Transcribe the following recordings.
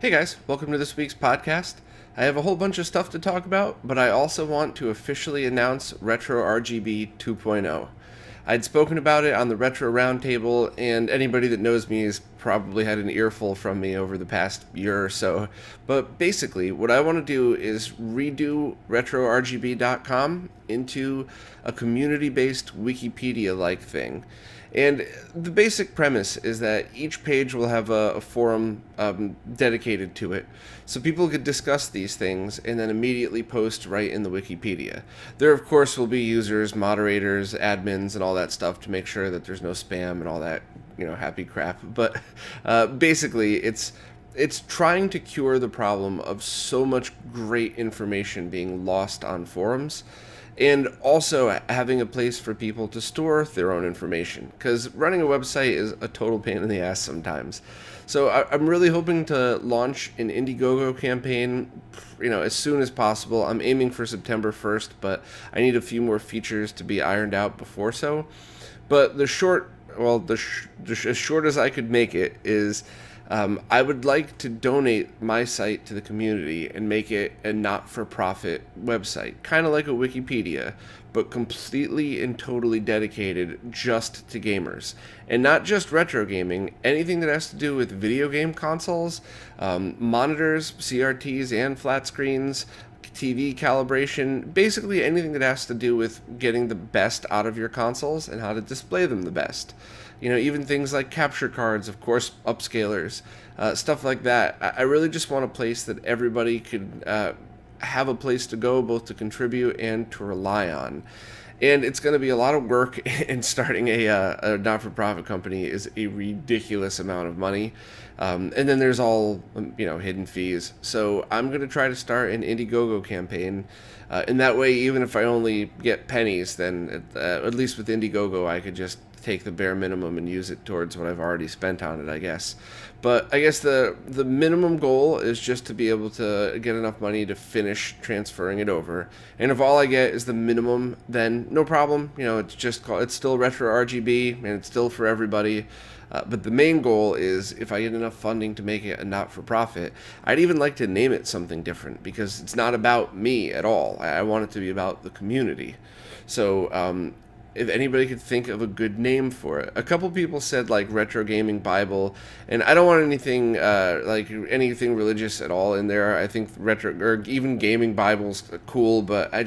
Hey guys, welcome to this week's podcast. I have a whole bunch of stuff to talk about, but I also want to officially announce RetroRGB 2.0. I'd spoken about it on the Retro Roundtable, and anybody that knows me has probably had an earful from me over the past year or so. But basically, what I want to do is redo RetroRGB.com into a community-based Wikipedia-like thing. And the basic premise is that each page will have a forum dedicated to it, so people could discuss these things and then immediately post right in the Wikipedia. There, of course, will be users, moderators, admins, and all that stuff to make sure that there's no spam and all that, happy crap. But basically, it's trying to cure the problem of so much great information being lost on forums, and also having a place for people to store their own information, because running a website is a total pain in the ass sometimes. So I'm really hoping to launch an Indiegogo campaign, as soon as possible. I'm aiming for September 1st, but I need a few more features to be ironed out before so. But as short as I could make it is, I would like to donate my site to the community and make it a not-for-profit website, kind of like a Wikipedia, but completely and totally dedicated just to gamers. And not just retro gaming, anything that has to do with video game consoles, monitors, CRTs, and flat screens, TV calibration, basically anything that has to do with getting the best out of your consoles and how to display them the best. Even things like capture cards, of course, upscalers, stuff like that. I really just want a place that everybody could have a place to go, both to contribute and to rely on. And it's going to be a lot of work, and starting a not-for-profit company is a ridiculous amount of money. And then there's all, hidden fees. So I'm going to try to start an Indiegogo campaign. And that way, even if I only get pennies, then at least with Indiegogo, I could just take the bare minimum and use it towards what I've already spent on it, I guess. But I guess the minimum goal is just to be able to get enough money to finish transferring it over. And if all I get is the minimum, then no problem. It's still RetroRGB, and it's still for everybody. But the main goal is, if I get enough funding to make it a not-for-profit, I'd even like to name it something different, because it's not about me at all. I want it to be about the community. So if anybody could think of a good name for it. A couple people said like Retro Gaming Bible, and I don't want anything anything religious at all in there. I think retro or even gaming Bible's cool, but I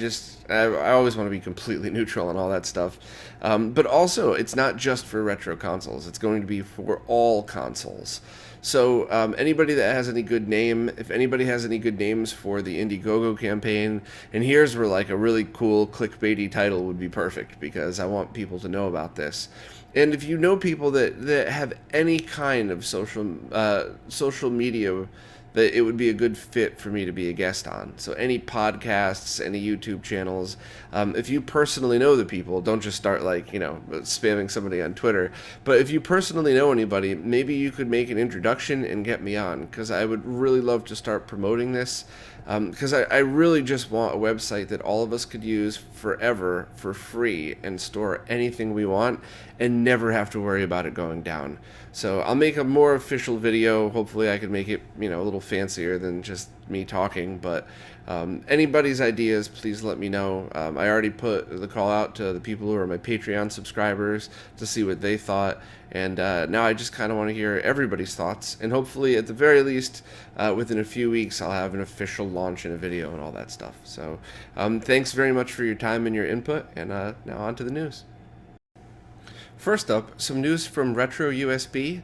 always want to be completely neutral on all that stuff. But also, it's not just for retro consoles. It's going to be for all consoles. So anybody that has any good name, if anybody has any good names for the Indiegogo campaign, and here's where like a really cool clickbaity title would be perfect, because I want people to know about this. And if you know people that have any kind of social media, that it would be a good fit for me to be a guest on. So any podcasts, any YouTube channels, if you personally know the people, don't just start spamming somebody on Twitter. But if you personally know anybody, maybe you could make an introduction and get me on, because I would really love to start promoting this. Because I really just want a website that all of us could use forever for free and store anything we want and never have to worry about it going down. So I'll make a more official video. Hopefully I can make it, a little fancier than just me talking. But anybody's ideas, please let me know. I already put the call out to the people who are my Patreon subscribers to see what they thought. And now I just kind of want to hear everybody's thoughts. And hopefully, at the very least, within a few weeks, I'll have an official launch and a video and all that stuff. So thanks very much for your time and your input. And now on to the news. First up, some news from RetroUSB.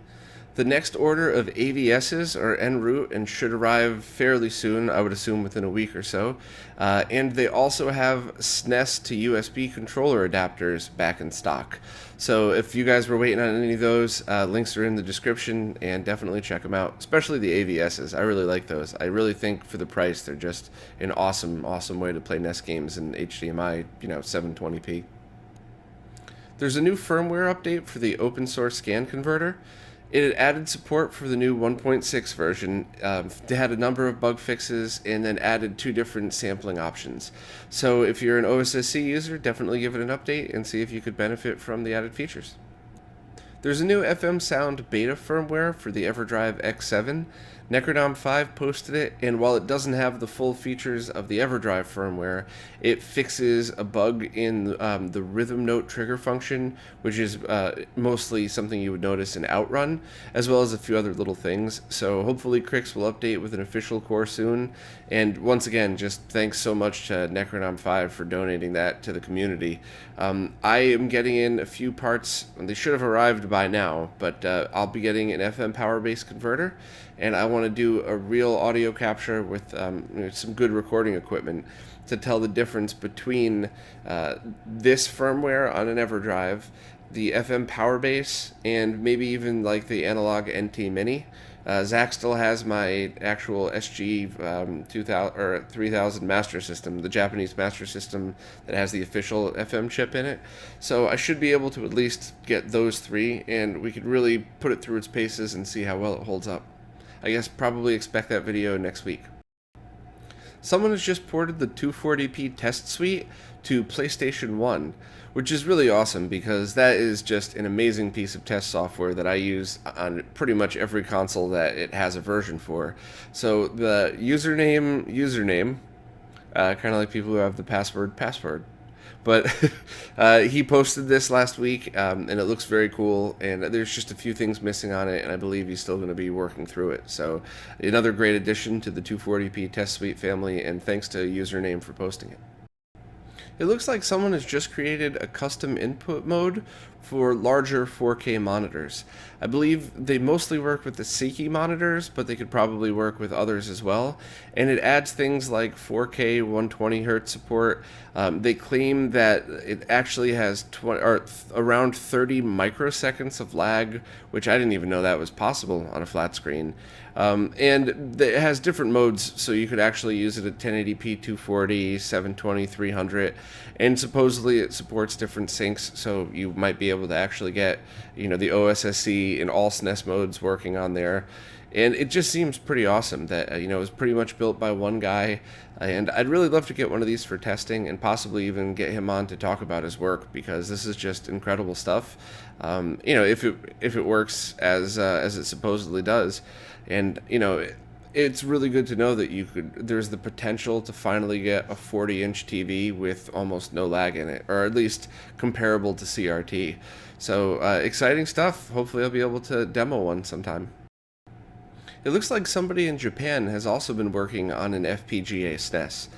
The next order of AVSs are en route and should arrive fairly soon, I would assume within a week or so. And they also have SNES to USB controller adapters back in stock. So if you guys were waiting on any of those, links are in the description, and definitely check them out, especially the AVSs. I really like those. I really think for the price, they're just an awesome, awesome way to play NES games in HDMI, 720p. There's a new firmware update for the open source scan converter. It had added support for the new 1.6 version. They had a number of bug fixes and then added 2 different sampling options. So if you're an OSSC user, definitely give it an update and see if you could benefit from the added features. There's a new FM Sound beta firmware for the EverDrive X7. Necrodom5 posted it, and while it doesn't have the full features of the EverDrive firmware, it fixes a bug in the rhythm note trigger function, which is mostly something you would notice in Outrun, as well as a few other little things. So hopefully Crix will update with an official core soon. And once again, just thanks so much to Necrodom5 for donating that to the community. I am getting in a few parts, and they should have arrived by now, but I'll be getting an FM power base converter, and I want to do a real audio capture with some good recording equipment to tell the difference between this firmware on an EverDrive, the FM power base, and maybe even like the analog NT Mini. Zach still has my actual SG 2000 or 3000 master system, the Japanese master system that has the official FM chip in it. So I should be able to at least get those three, and we could really put it through its paces and see how well it holds up. I guess probably expect that video next week. Someone has just ported the 240p test suite to PlayStation 1, which is really awesome because that is just an amazing piece of test software that I use on pretty much every console that it has a version for. So the username, kind of like people who have the password. But he posted this last week, and it looks very cool, and there's just a few things missing on it, and I believe he's still going to be working through it. So another great addition to the 240p test suite family, and thanks to Username for posting it. It looks like someone has just created a custom input mode for larger 4K monitors. I believe they mostly work with the Seiki monitors, but they could probably work with others as well. And it adds things like 4K 120Hz support. They claim that it actually has around 30 microseconds of lag, which I didn't even know that was possible on a flat screen. And it has different modes, so you could actually use it at 1080p 240, 720, 300, and supposedly it supports different syncs, so you might be able to actually get, the OSSC and all SNES modes working on there. And it just seems pretty awesome that, it was pretty much built by one guy, and I'd really love to get one of these for testing and possibly even get him on to talk about his work, because this is just incredible stuff. If it works as it supposedly does. And, it's really good to know that there's the potential to finally get a 40-inch TV with almost no lag in it, or at least comparable to CRT. So, exciting stuff. Hopefully I'll be able to demo one sometime. It looks like somebody in Japan has also been working on an FPGA SNES.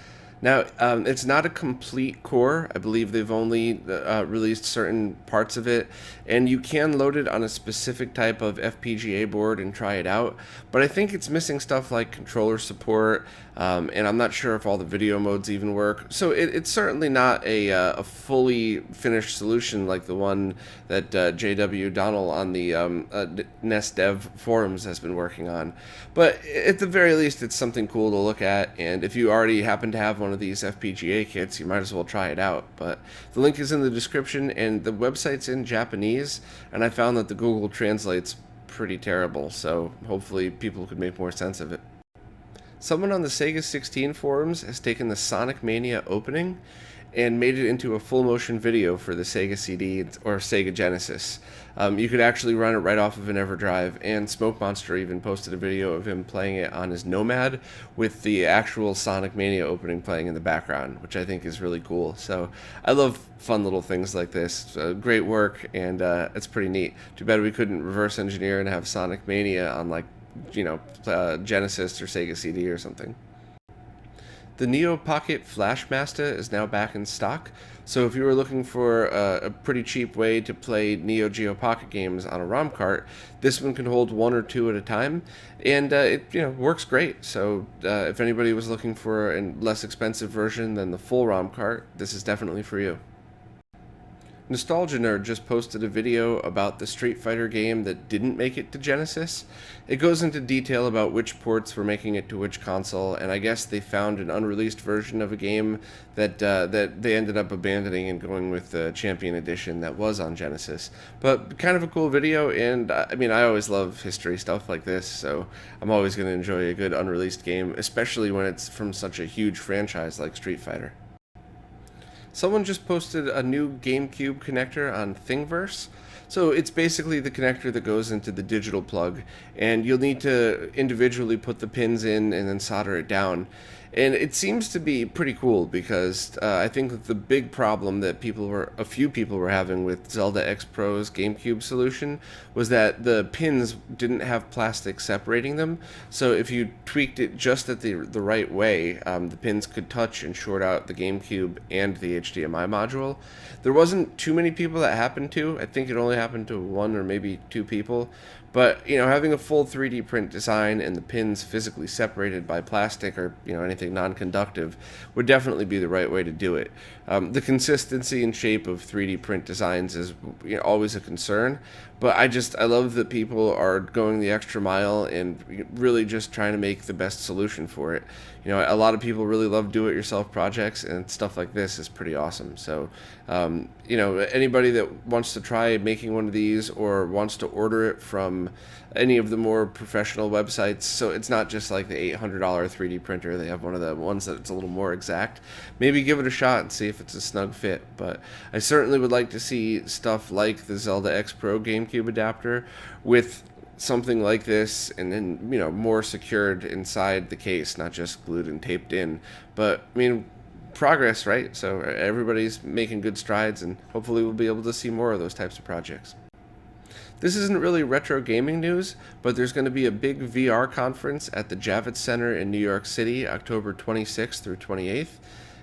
Now, it's not a complete core. I believe they've only released certain parts of it, and you can load it on a specific type of FPGA board and try it out, but I think it's missing stuff like controller support, and I'm not sure if all the video modes even work. So it's certainly not a fully finished solution like the one that J.W. Donnell on the NES Dev forums has been working on. But at the very least, it's something cool to look at, and if you already happen to have one of these FPGA kits, you might as well try it out. But the link is in the description, and the website's in Japanese, and I found that the Google Translate's pretty terrible, so hopefully people could make more sense of it. Someone on the Sega 16 forums has taken the Sonic Mania opening and made it into a full motion video for the Sega CD or Sega Genesis. You could actually run it right off of an EverDrive, and Smoke Monster even posted a video of him playing it on his Nomad with the actual Sonic Mania opening playing in the background, which I think is really cool. So I love fun little things like this. Great work, and it's pretty neat. Too bad we couldn't reverse engineer and have Sonic Mania on Genesis or Sega CD or something. The Neo Pocket Flashmasta is now back in stock, so if you were looking for a pretty cheap way to play Neo Geo Pocket games on a ROM cart, this one can hold one or two at a time, and it works great. So if anybody was looking for a less expensive version than the full ROM cart, this is definitely for you. Nostalgia Nerd just posted a video about the Street Fighter game that didn't make it to Genesis. It goes into detail about which ports were making it to which console, and I guess they found an unreleased version of a game that they ended up abandoning and going with the Champion Edition that was on Genesis. But kind of a cool video, and I always love history stuff like this, so I'm always going to enjoy a good unreleased game, especially when it's from such a huge franchise like Street Fighter. Someone just posted a new GameCube connector on Thingiverse. So it's basically the connector that goes into the digital plug, and you'll need to individually put the pins in and then solder it down. And it seems to be pretty cool because I think that the big problem that a few people were having with Zelda X Pro's GameCube solution was that the pins didn't have plastic separating them. So if you tweaked it just at the right way, the pins could touch and short out the GameCube and the HDMI module. There wasn't too many people that happened to. I think it only happened to one or maybe two people. But, having a full 3D print design and the pins physically separated by plastic or, anything non-conductive would definitely be the right way to do it. The consistency and shape of 3D print designs is always a concern, but I love that people are going the extra mile and really just trying to make the best solution for it. A lot of people really love do-it-yourself projects, and stuff like this is pretty awesome. So, anybody that wants to try making one of these or wants to order it from any of the more professional websites, so it's not just like the $800 3D printer. They have one of the ones that's a little more exact. Maybe give it a shot and see if it's a snug fit. But I certainly would like to see stuff like the Zelda X Pro GameCube adapter with something like this, and then more secured inside the case, not just glued and taped in. But progress, right? So everybody's making good strides, and hopefully we'll be able to see more of those types of projects. This isn't really retro gaming news, but there's going to be a big VR conference at the Javits Center in New York City, October 26th through 28th.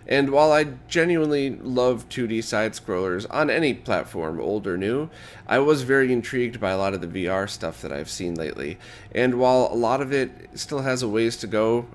And while I genuinely love 2D side-scrollers on any platform, old or new, I was very intrigued by a lot of the VR stuff that I've seen lately. And while a lot of it still has a ways to go,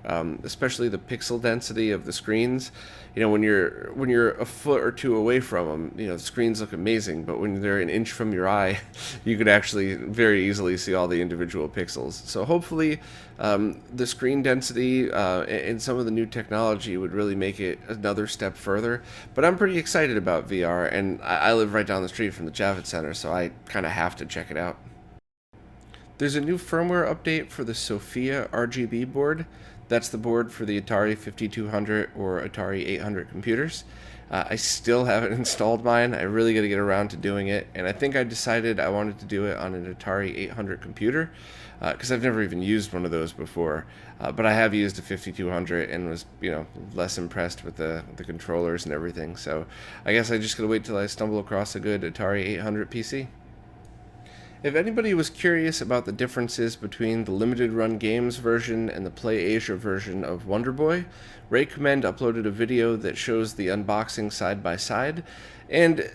especially the pixel density of the screens, when you're a foot or two away from them, the screens look amazing, but when they're an inch from your eye, you could actually very easily see all the individual pixels. So hopefully the screen density and some of the new technology would really make it another step further. But I'm pretty excited about VR, and I live right down the street from the Javits Center, so I kind of have to check it out. There's a new firmware update for the Sophia RGB board. That's the board for the Atari 5200 or Atari 800 computers. I still haven't installed mine. I really got to get around to doing it, and I think I decided I wanted to do it on an Atari 800 computer because I've never even used one of those before. But I have used a 5200 and was, less impressed with the controllers and everything. So I guess I just got to wait till I stumble across a good Atari 800 PC. If anybody was curious about the differences between the limited run games version and the Play Asia version of Wonder Boy, Ray Commend uploaded a video that shows the unboxing side by side, and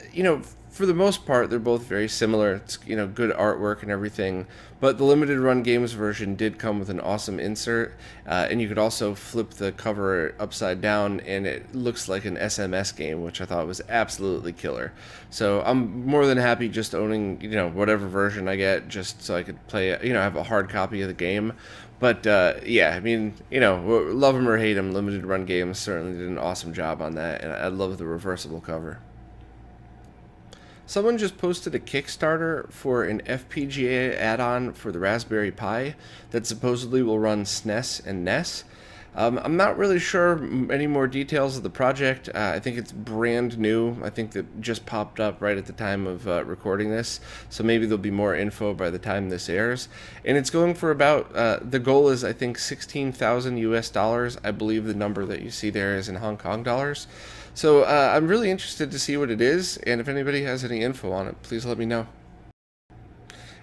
for the most part they're both very similar. It's good artwork and everything, but the limited run games version did come with an awesome insert, and you could also flip the cover upside down and it looks like an SMS game, which I thought was absolutely killer. So I'm more than happy just owning whatever version I get, just so I could play it, have a hard copy of the game. But yeah, love them or hate them, limited run games certainly did an awesome job on that, and I love the reversible cover. Someone just posted a Kickstarter for an FPGA add-on for the Raspberry Pi that supposedly will run SNES and NES. I'm not really sure any more details of the project. I think it's brand new. I think that just popped up right at the time of recording this, so maybe there'll be more info by the time this airs. And it's going for about, the goal is I think $16,000 US. I believe the number that you see there is in Hong Kong dollars. So I'm really interested to see what it is, and if anybody has any info on it, please let me know.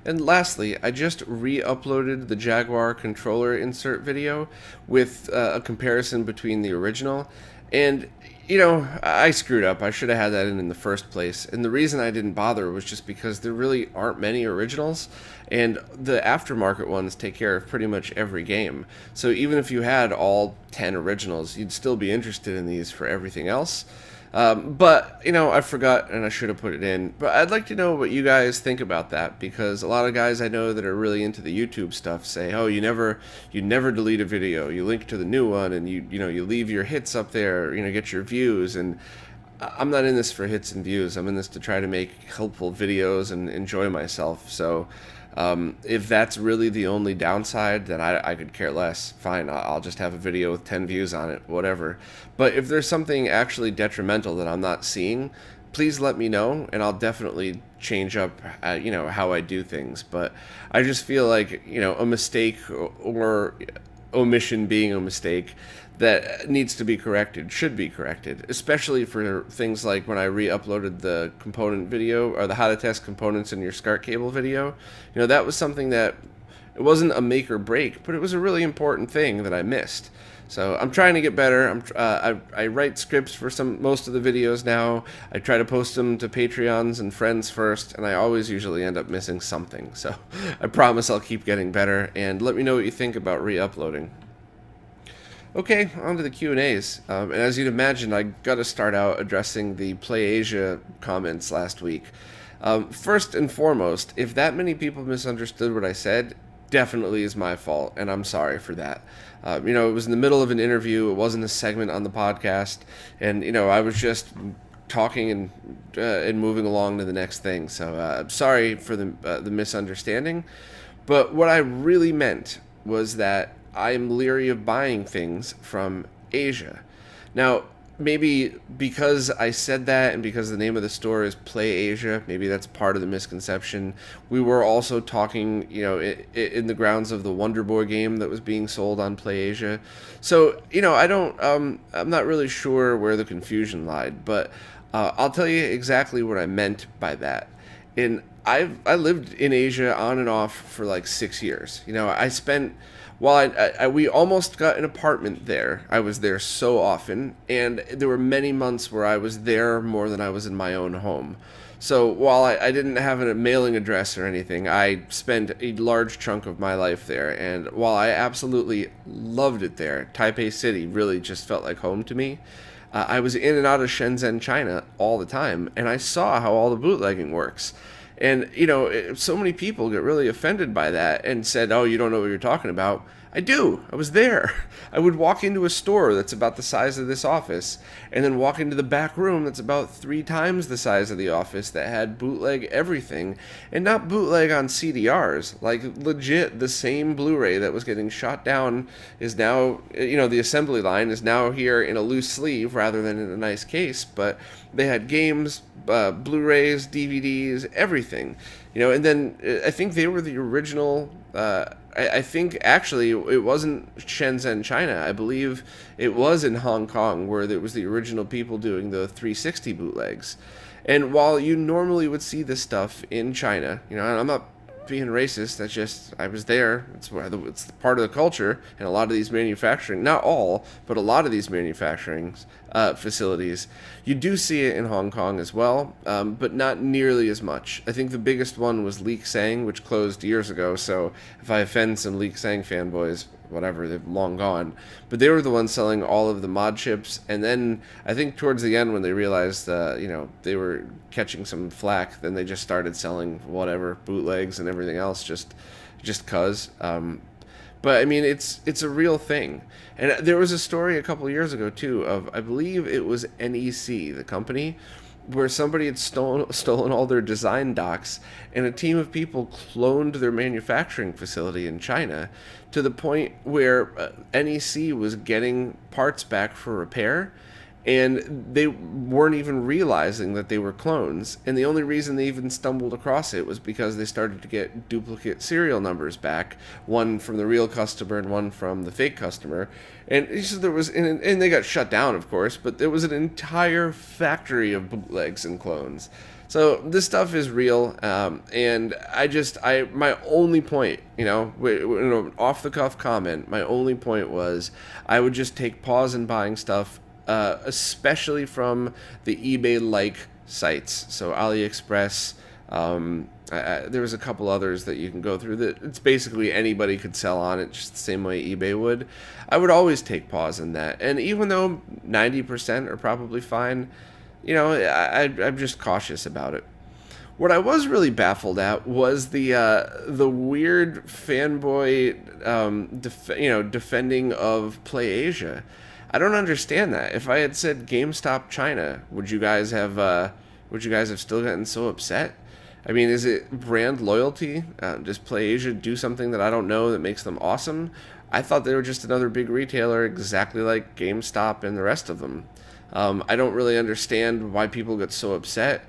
And lastly, I just re-uploaded the Jaguar controller insert video with a comparison between the original, and I screwed up. I should have had that in the first place, and the reason I didn't bother was just because there really aren't many originals, and the aftermarket ones take care of pretty much every game. So even if you had all 10 originals, you'd still be interested in these for everything else. But I forgot and I should have put it in. But I'd like to know what you guys think about that, because a lot of guys I know that are really into the YouTube stuff say, oh, you never delete a video. You link to the new one, and you leave your hits up there, get your views. And I'm not in this for hits and views. I'm in this to try to make helpful videos and enjoy myself. So if that's really the only downside, then I could care less. Fine, I'll just have a video with 10 views on it, whatever. But if there's something actually detrimental that I'm not seeing, please let me know, and I'll definitely change up, how I do things. But I just feel like, a mistake or omission being a mistake that needs to be corrected should be corrected, especially for things like when I re-uploaded the component video or the how to test components in your SCART cable video. That was something that it wasn't a make or break, but it was a really important thing that I missed. So I'm trying to get better. I write scripts for most of the videos now. I try to post them to Patreons and friends first, and I always usually end up missing something. So I promise I'll keep getting better, and let me know what you think about re-uploading. Okay, on to the Q&As. And as you'd imagine, I got to start out addressing the Play Asia comments last week. First and foremost, if that many people misunderstood what I said, definitely is my fault, and I'm sorry for that. It was in the middle of an interview. It wasn't a segment on the podcast, and I was just talking and moving along to the next thing. So I'm sorry for the misunderstanding. But what I really meant was that I'm leery of buying things from Asia. Now, maybe because I said that and because the name of the store is Play Asia, maybe that's part of the misconception. We were also talking, in the grounds of the Wonder Boy game that was being sold on Play Asia. So, I'm not really sure where the confusion lied, but I'll tell you exactly what I meant by that. I lived in Asia on and off for like 6 years. I spent... While we almost got an apartment there, I was there so often, and there were many months where I was there more than I was in my own home. So while I didn't have a mailing address or anything, I spent a large chunk of my life there, and while I absolutely loved it there, Taipei City really just felt like home to me. I was in and out of Shenzhen, China all the time, and I saw how all the bootlegging works. And, so many people get really offended by that and said, oh, you don't know what you're talking about. I do. I was there. I would walk into a store that's about the size of this office and then walk into the back room that's about 3 times the size of the office that had bootleg everything, and not bootleg on CDRs. Like, legit, the same Blu-ray that was getting shot down is now, the assembly line is now here in a loose sleeve rather than in a nice case, but they had games, Blu-rays, DVDs, everything. And then I think they were the original... I think actually it wasn't Shenzhen, China. I believe it was in Hong Kong where there was the original people doing the 360 bootlegs. And while you normally would see this stuff in China, I'm not being racist. That's just, I was there. It's part of the culture, and a lot of these manufacturing, not all, but a lot of these manufacturing facilities, you do see it in Hong Kong as well, but not nearly as much. I think the biggest one was Leek Sang, which closed years ago, so if I offend some Leek Sang fanboys, whatever, they've long gone. But they were the ones selling all of the mod chips, and then I think towards the end when they realized they were catching some flack, then they just started selling whatever, bootlegs and everything else, just cuz. But I mean, it's a real thing. And there was a story a couple of years ago too of, I believe it was NEC, the company, where somebody had stolen all their design docs, and a team of people cloned their manufacturing facility in China to the point where NEC was getting parts back for repair, and they weren't even realizing that they were clones. And the only reason they even stumbled across it was because they started to get duplicate serial numbers back, one from the real customer and one from the fake customer. And there was, and they got shut down, of course, but there was an entire factory of bootlegs and clones. So this stuff is real, and my only point, off the cuff comment, my only point was I would just take pause in buying stuff, especially from the eBay-like sites. So AliExpress, there was a couple others that you can go through that it's basically anybody could sell on it just the same way eBay would. I would always take pause in that. And even though 90% are probably fine, I'm just cautious about it. What I was really baffled at was the weird fanboy, defending of Play Asia. I don't understand that. If I had said GameStop China, would you guys have still gotten so upset? I mean, is it brand loyalty? Does Play Asia do something that I don't know that makes them awesome? I thought they were just another big retailer, exactly like GameStop and the rest of them. I don't really understand why people get so upset.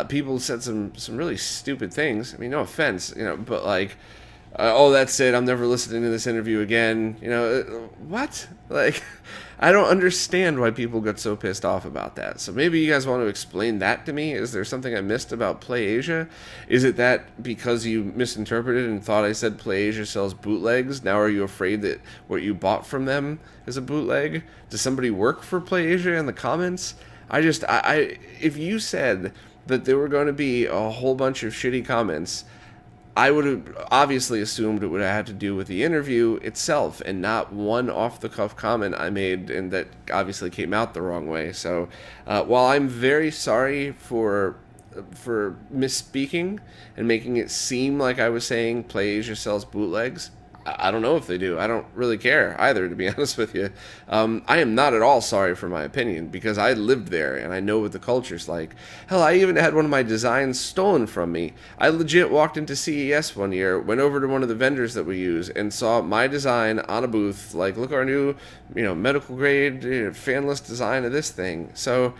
People said some really stupid things. I mean, no offense, but like, oh, that's it. I'm never listening to this interview again. What? Like, I don't understand why people get so pissed off about that. So maybe you guys want to explain that to me. Is there something I missed about Play Asia? Is it that because you misinterpreted and thought I said Play Asia sells bootlegs, now are you afraid that what you bought from them is a bootleg? Does somebody work for Play Asia in the comments? If you said that there were going to be a whole bunch of shitty comments, I would have obviously assumed it would have had to do with the interview itself and not one off-the-cuff comment I made, and that obviously came out the wrong way. So while I'm very sorry for misspeaking and making it seem like I was saying Play Asia sells bootlegs, I don't know if they do. I don't really care either, to be honest with you. I am not at all sorry for my opinion, because I lived there and I know what the culture's like. Hell, I even had one of my designs stolen from me. I legit walked into CES one year, went over to one of the vendors that we use, and saw my design on a booth, like, look, our new, medical grade fanless design of this thing. So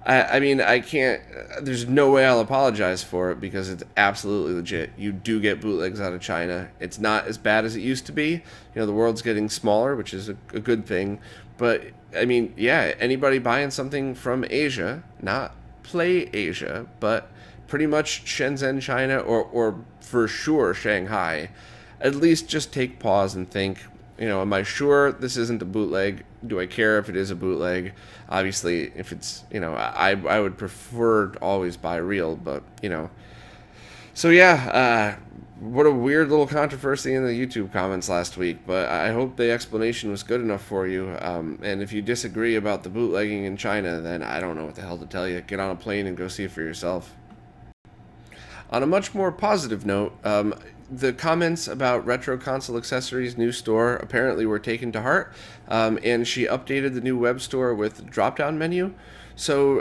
I mean, I can't, there's no way I'll apologize for it, because it's absolutely legit. You do get bootlegs out of China. It's not as bad as it used to be. The world's getting smaller, which is a good thing. But, I mean, yeah, anybody buying something from Asia, not Play Asia, but pretty much Shenzhen, China, or for sure Shanghai, at least just take pause and think, am I sure this isn't a bootleg? Do I care if it is a bootleg? Obviously, if it's, I would prefer to always buy real, but, So yeah, what a weird little controversy in the YouTube comments last week, but I hope the explanation was good enough for you. And if you disagree about the bootlegging in China, then I don't know what the hell to tell you. Get on a plane and go see it for yourself. On a much more positive note, the comments about Retro Console Accessories' new store apparently were taken to heart, and she updated the new web store with drop-down menu. So,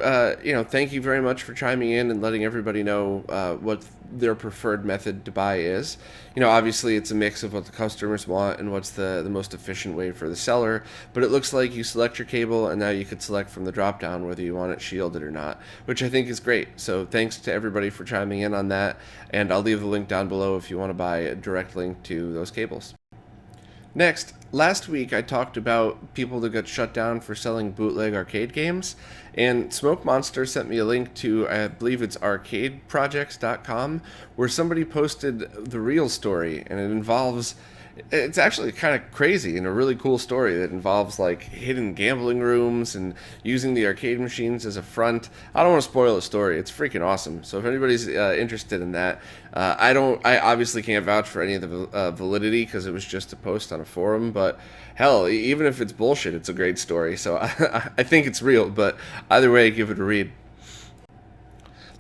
thank you very much for chiming in and letting everybody know what their preferred method to buy is. Obviously it's a mix of what the customers want and what's the most efficient way for the seller, but it looks like you select your cable and now you could select from the drop-down whether you want it shielded or not, which I think is great. So thanks to everybody for chiming in on that, and I'll leave the link down below if you want to buy a direct link to those cables. Next, last week I talked about people that got shut down for selling bootleg arcade games, and Smoke Monster sent me a link to, I believe it's arcadeprojects.com, where somebody posted the real story, and it's actually kind of crazy and a really cool story that involves like hidden gambling rooms and using the arcade machines as a front. I don't want to spoil the story. It's freaking awesome. So if anybody's interested in that, I obviously can't vouch for any of the validity because it was just a post on a forum, but hell, even if it's bullshit, it's a great story. So I think it's real, but either way, give it a read.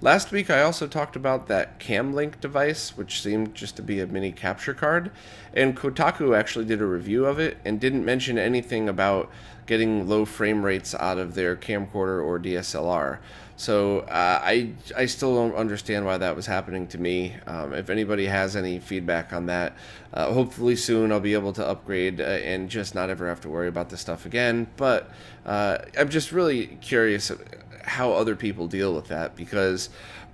Last week I also talked about that Camlink device, which seemed just to be a mini capture card, and Kotaku actually did a review of it and didn't mention anything about getting low frame rates out of their camcorder or DSLR. So I still don't understand why that was happening to me. If anybody has any feedback on that, hopefully soon I'll be able to upgrade and just not ever have to worry about this stuff again. But I'm just really curious how other people deal with that, because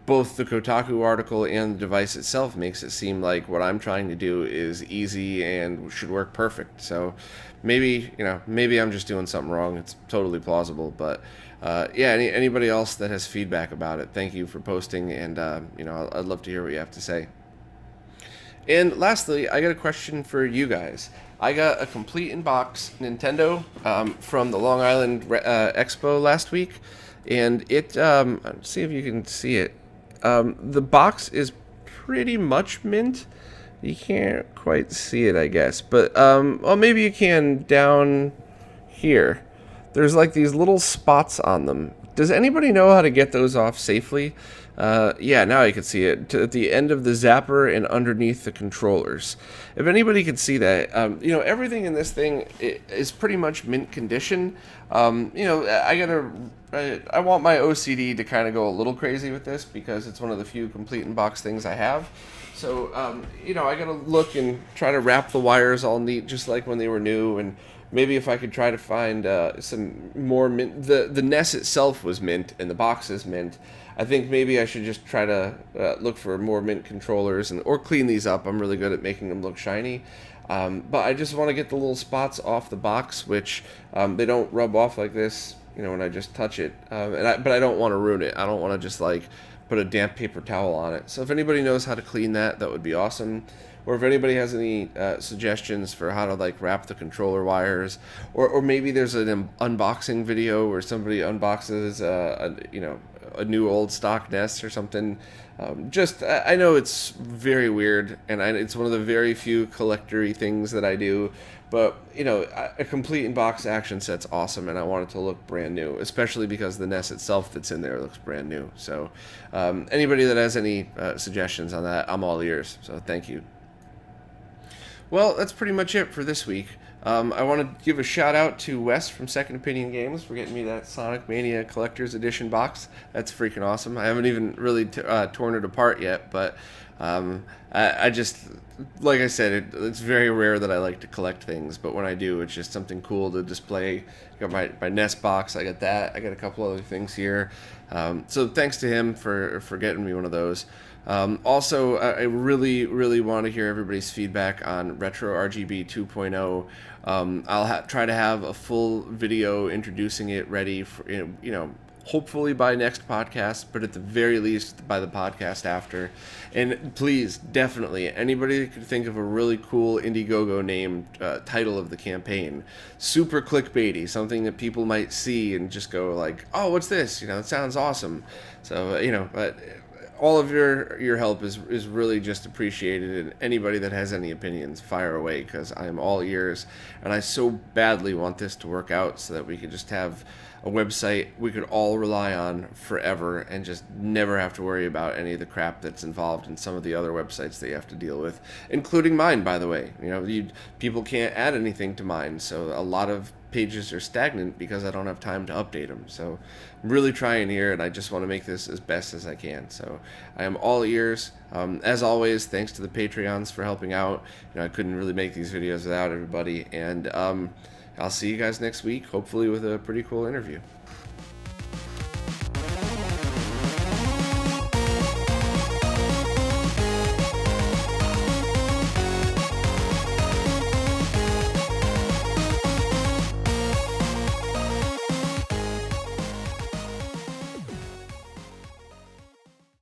both the Kotaku article and the device itself makes it seem like what I'm trying to do is easy and should work perfect. So maybe I'm just doing something wrong. It's totally plausible, but yeah, anybody else that has feedback about it, thank you for posting, and I'd love to hear what you have to say. And lastly, I got a question for you guys. I got a complete in-box Nintendo from the Long Island Expo last week, and it, let's see if you can see it. The box is pretty much mint. You can't quite see it, I guess, but well, maybe you can down here. There's like these little spots on them. Does anybody know how to get those off safely? Yeah, now I can see it. At the end of the zapper and underneath the controllers. If anybody could see that, everything in this thing is pretty much mint condition. I want my OCD to kind of go a little crazy with this because it's one of the few complete in-box things I have. So, I gotta look and try to wrap the wires all neat, just like when they were new, and maybe if I could try to find some more mint. The NES itself was mint, and the box is mint. I think maybe I should just try to look for more mint controllers or clean these up. I'm really good at making them look shiny. But I just want to get the little spots off the box, which they don't rub off like this, when I just touch it. But I don't want to ruin it. I don't want to just like put a damp paper towel on it. So if anybody knows how to clean that, that would be awesome. Or if anybody has any suggestions for how to like wrap the controller wires, or maybe there's an unboxing video where somebody unboxes a new old stock NES or something. I know it's very weird, and it's one of the very few collector-y things that I do, but a complete in-box action set's awesome, and I want it to look brand new, especially because the NES itself that's in there looks brand new. So anybody that has any suggestions on that, I'm all ears, so thank you. Well, that's pretty much it for this week. I want to give a shout out to Wes from Second Opinion Games for getting me that Sonic Mania Collector's Edition box. That's freaking awesome. I haven't even really torn it apart yet, but I just, like I said, it's very rare that I like to collect things, but when I do, it's just something cool to display. I got my NES box, I got that, I got a couple other things here. So thanks to him for getting me one of those. Also, I really, really want to hear everybody's feedback on RetroRGB 2.0. I'll try to have a full video introducing it ready for, hopefully by next podcast, but at the very least by the podcast after. And please, definitely, anybody that could think of a really cool Indiegogo named title of the campaign, super clickbaity, something that people might see and just go like, oh, what's this? It sounds awesome. So, but all of your help is really just appreciated, and anybody that has any opinions, fire away, because I am all ears, and I so badly want this to work out so that we could just have a website we could all rely on forever and just never have to worry about any of the crap that's involved in some of the other websites that you have to deal with, including mine, by the way. People can't add anything to mine, so a lot of pages are stagnant because I don't have time to update them. So I'm really trying here, and I just want to make this as best as I can. So I am all ears. As always, thanks to the Patreons for helping out. I couldn't really make these videos without everybody, and I'll see you guys next week, hopefully with a pretty cool interview.